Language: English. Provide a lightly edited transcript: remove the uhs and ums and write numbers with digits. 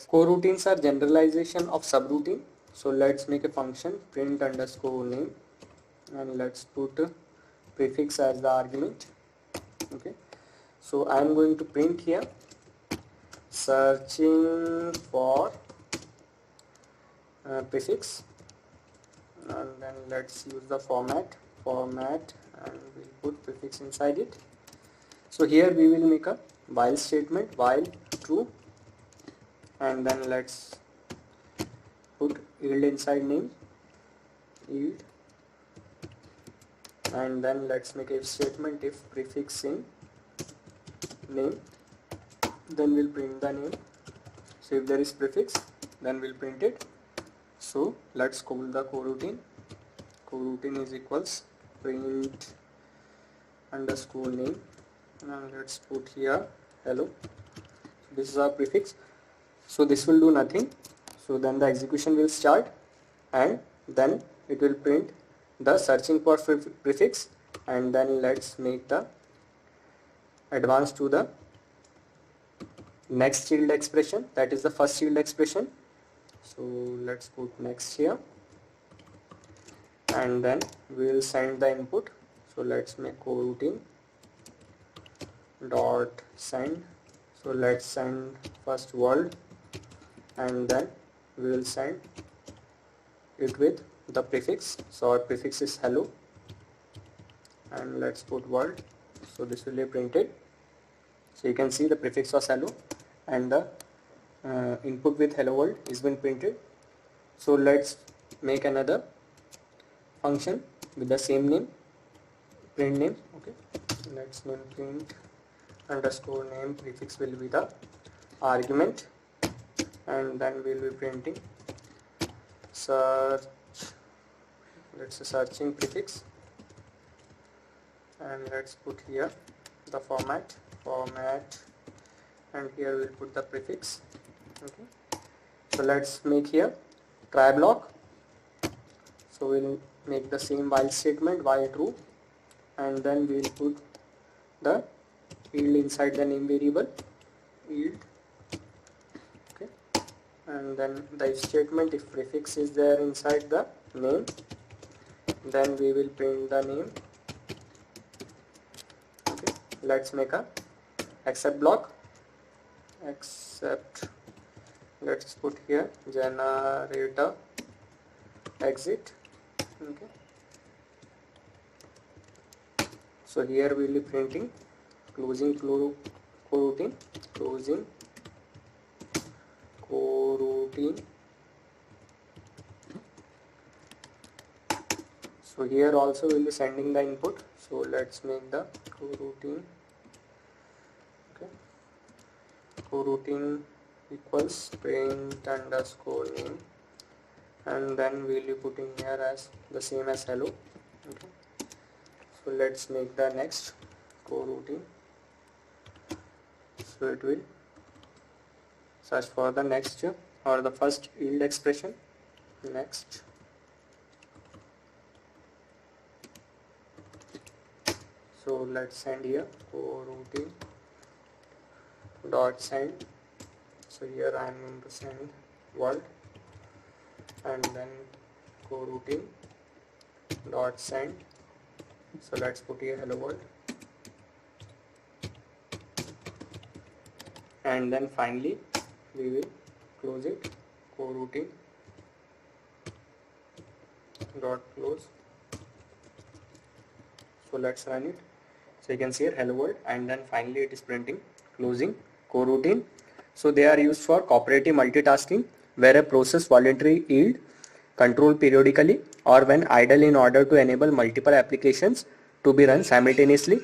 Coroutines are generalization of subroutine. So let's make a function print underscore name, and let's put prefix as the argument. Okay, so I am going to print here searching for prefix, and then let's use the format, and we'll put prefix inside it. So here we will make a while statement, while true, and then let's put yield inside name, yield, and then let's make a if statement if prefix in name, then we'll print the name. So if there is prefix, then we'll print it. So let's call the coroutine. Coroutine is equals print underscore name, and let's put here hello. This is our prefix, so this will do nothing. So then the execution will start, and then it will print the searching for prefix, and then let's make the advance to the next yield expression, that is the first yield expression. So let's put next here, and then we will send the input. So let's make coroutine dot send. So let's send first world, and then we will send it with the prefix. So our prefix is hello, and let's put world. So this will be printed. So you can see the prefix was hello, and the input with hello world is been printed. So let's make another function with the same name, print name. Okay, let's name print underscore name, prefix will be the argument, and then we'll be printing search, let's say searching prefix, and let's put here the format, and here we'll put the prefix. Okay, so let's make here try block. So we'll make the same while statement, while true, and then we'll put the yield inside the name variable, yield. Okay, and then the if statement if prefix is there inside the name, then we will print the name. Okay, let's make a except block, except, let's put here generator exit. Okay, so here we will be printing closing coroutine, closing coroutine. So here also we will be sending the input. So let's make the coroutine. Okay, coroutine equals print underscore name, and then we will be putting here as the same as hello. Okay, so let's make the next coroutine. So it will search for the next or the first yield expression, next. So let's send here coroutine dot send. So here I am going to send world, and then coroutine dot send. So let's put here hello world, and then finally we will close it, coroutine dot close. So let's run it. So you can see here hello world, and then finally it is printing closing coroutine. So they are used for cooperative multitasking, where a process voluntary yield control periodically or when idle, in order to enable multiple applications to be run simultaneously.